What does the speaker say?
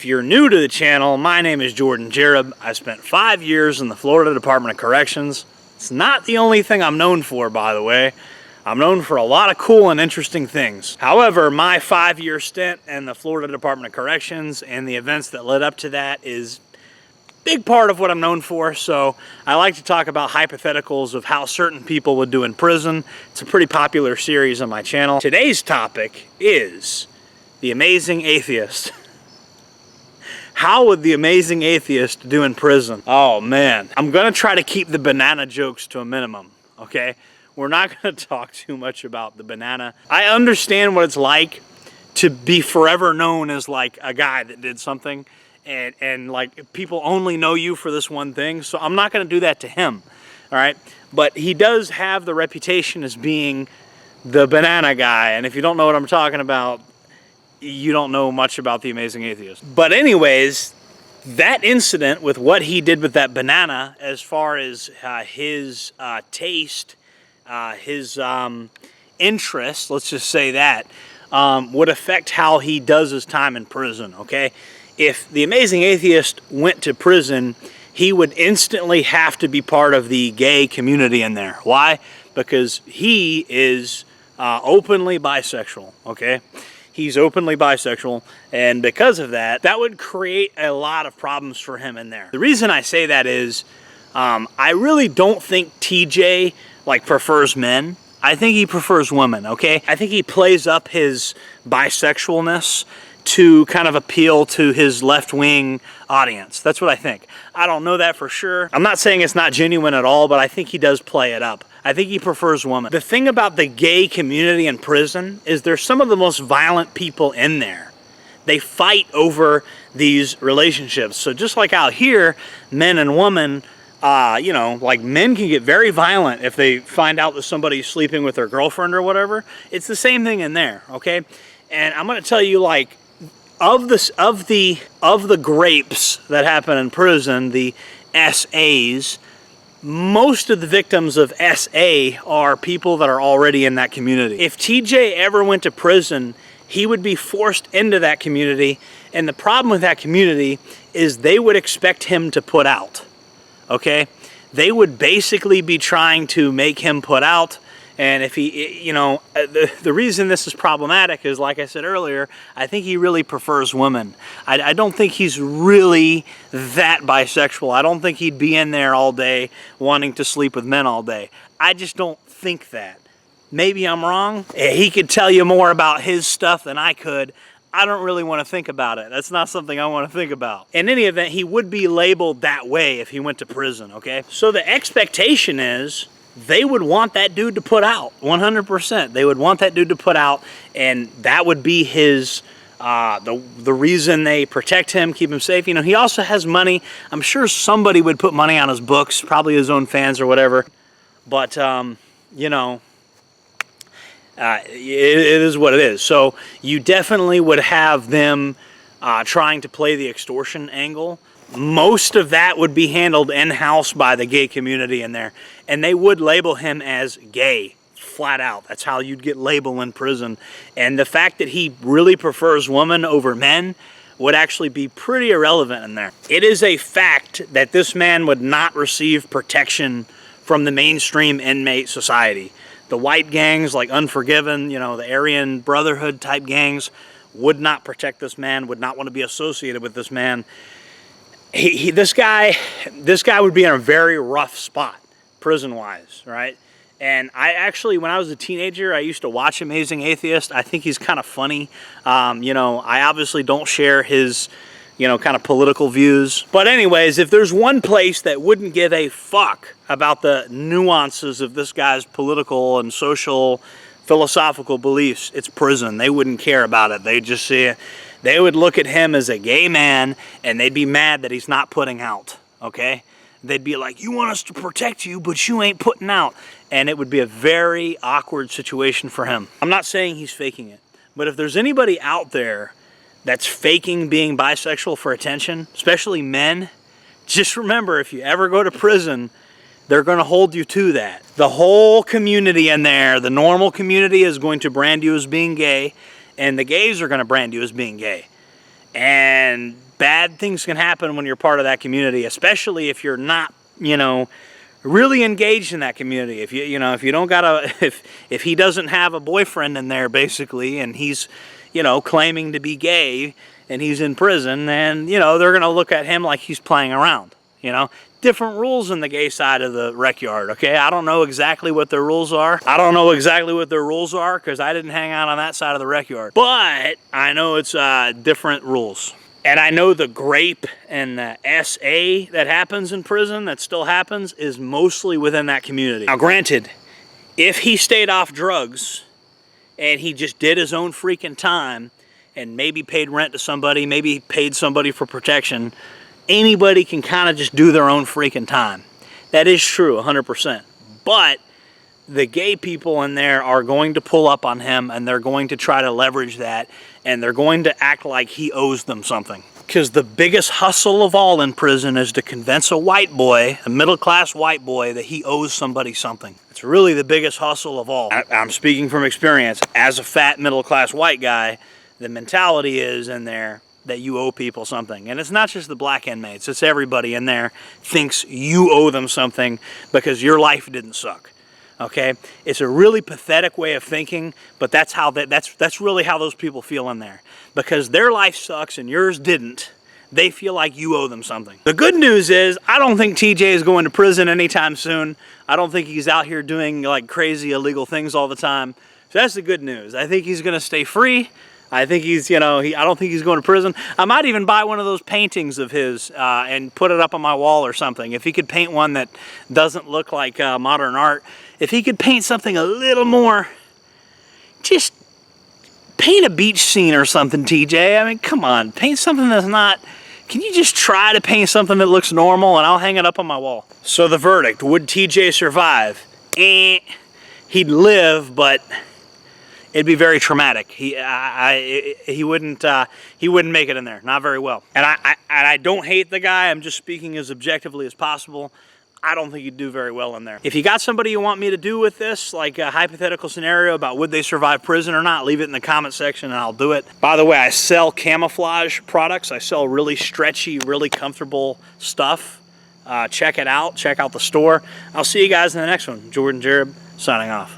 If you're new to the channel, my name is Jordan Jareb. I spent 5 years in the Florida Department of Corrections. It's not the only thing I'm known for, by the way. I'm known for a lot of cool and interesting things. However, my 5-year stint in the Florida Department of Corrections and the events that led up to that is a big part of what I'm known for. So I like to talk about hypotheticals of how certain people would do in prison. It's a pretty popular series on my channel. Today's topic is the Amazing Atheist. How would the Amazing Atheist do in prison? Oh man, I'm gonna try to keep the banana jokes to a minimum, okay? We're not gonna talk too much about the banana. I understand what it's like to be forever known as like a guy that did something and like people only know you for this one thing, so I'm not gonna do that to him, all right? But he does have the reputation as being the banana guy, and if you don't know what I'm talking about, you don't know much about the Amazing Atheist. But anyways, that incident with what he did with that banana, as far as his taste, his interest, let's just say that, would affect how he does his time in prison, okay? If the Amazing Atheist went to prison, he would instantly have to be part of the gay community in there. Why? Because he is openly bisexual, okay? He's openly bisexual, and because of that, that would create a lot of problems for him in there. The reason I say that is, I really don't think TJ like prefers men. I think he prefers women, okay? I think he plays up his bisexualness to kind of appeal to his left-wing audience. That's what I think. I don't know that for sure. I'm not saying it's not genuine at all, but I think he does play it up. I think he prefers women. The thing about the gay community in prison is they're some of the most violent people in there. They fight over these relationships. So just like out here, men and women, you know, like men can get very violent if they find out that somebody's sleeping with their girlfriend or whatever. It's the same thing in there, okay? And I'm gonna tell you, like, of the grapes that happen in prison, the SAs, most of the victims of SA are people that are already in that community. If TJ ever went to prison, he would be forced into that community, and the problem with that community is they would expect him to put out, okay? They would basically be trying to make him put out, and if he, you know, the reason this is problematic is, like I said earlier, I think he really prefers women. I don't think he's really that bisexual. I don't think he'd be in there all day wanting to sleep with men all day. I just don't think that. Maybe I'm wrong. He could tell you more about his stuff than I could. I don't really want to think about it. That's not something I want to think about. In any event, he would be labeled that way if he went to prison, okay? So the expectation is they would want that dude to put out, 100%. They would want that dude to put out, and that would be his, the reason they protect him, keep him safe. You know, he also has money. I'm sure somebody would put money on his books, probably his own fans or whatever. But, you know, it is what it is. So you definitely would have them trying to play the extortion angle. Most of that would be handled in-house by the gay community in there. And they would label him as gay, flat out. That's how you'd get labeled in prison. And the fact that he really prefers women over men would actually be pretty irrelevant in there. It is a fact that this man would not receive protection from the mainstream inmate society. The white gangs like Unforgiven, you know, the Aryan Brotherhood type gangs would not protect this man, would not want to be associated with this man. This guy would be in a very rough spot, prison-wise, right? And I actually, when I was a teenager, I used to watch Amazing Atheist. I think he's kind of funny. You know, I obviously don't share his, you know, kind of political views. But anyways, if there's one place that wouldn't give a fuck about the nuances of this guy's political and social, philosophical beliefs, it's prison. They wouldn't care about it. They'd just see it. They would look at him as a gay man, and they'd be mad that he's not putting out, okay? They'd be like, you want us to protect you, but you ain't putting out. And it would be a very awkward situation for him. I'm not saying he's faking it, but if there's anybody out there that's faking being bisexual for attention, especially men, just remember, if you ever go to prison, they're going to hold you to that. The whole community in there, the normal community, is going to brand you as being gay, and the gays are going to brand you as being gay. And bad things can happen when you're part of that community, especially if you're not, you know, really engaged in that community. If you know, if you don't got a, if he doesn't have a boyfriend in there basically, and he's, you know, claiming to be gay and he's in prison, then, you know, they're going to look at him like he's playing around, you know. Different rules in the gay side of the rec yard, okay? I don't know exactly what their rules are. I don't know exactly what their rules are because I didn't hang out on that side of the rec yard. But I know it's different rules. And I know the grape and the SA that happens in prison, that still happens, is mostly within that community. Now granted, if he stayed off drugs and he just did his own freaking time and maybe paid rent to somebody, maybe paid somebody for protection, anybody can kind of just do their own freaking time. That is true, 100%. But the gay people in there are going to pull up on him, and they're going to try to leverage that, and they're going to act like he owes them something. Because the biggest hustle of all in prison is to convince a white boy, a middle-class white boy, that he owes somebody something. It's really the biggest hustle of all. I'm speaking from experience. As a fat middle-class white guy, the mentality is in there that you owe people something. And it's not just the black inmates, it's everybody in there thinks you owe them something because your life didn't suck. Okay? It's a really pathetic way of thinking, but that's how that's really how those people feel in there. Because their life sucks and yours didn't, they feel like you owe them something. The good news is, I don't think TJ is going to prison anytime soon. I don't think he's out here doing like crazy illegal things all the time. So that's the good news. I think he's gonna stay free. I think he's, you know, I don't think he's going to prison. I might even buy one of those paintings of his and put it up on my wall or something. If he could paint one that doesn't look like modern art, if he could paint something a little more, just paint a beach scene or something, TJ. I mean, come on, paint something that's not, can you just try to paint something that looks normal and I'll hang it up on my wall. So the verdict, would TJ survive? He'd live, but it'd be very traumatic. He wouldn't make it in there, not very well. And I don't hate the guy. I'm just speaking as objectively as possible. I don't think he'd do very well in there. If you got somebody you want me to do with this, like a hypothetical scenario about would they survive prison or not, leave it in the comment section and I'll do it. By the way, I sell camouflage products. I sell really stretchy, really comfortable stuff. Check it out. Check out the store. I'll see you guys in the next one. Jordan Jareb signing off.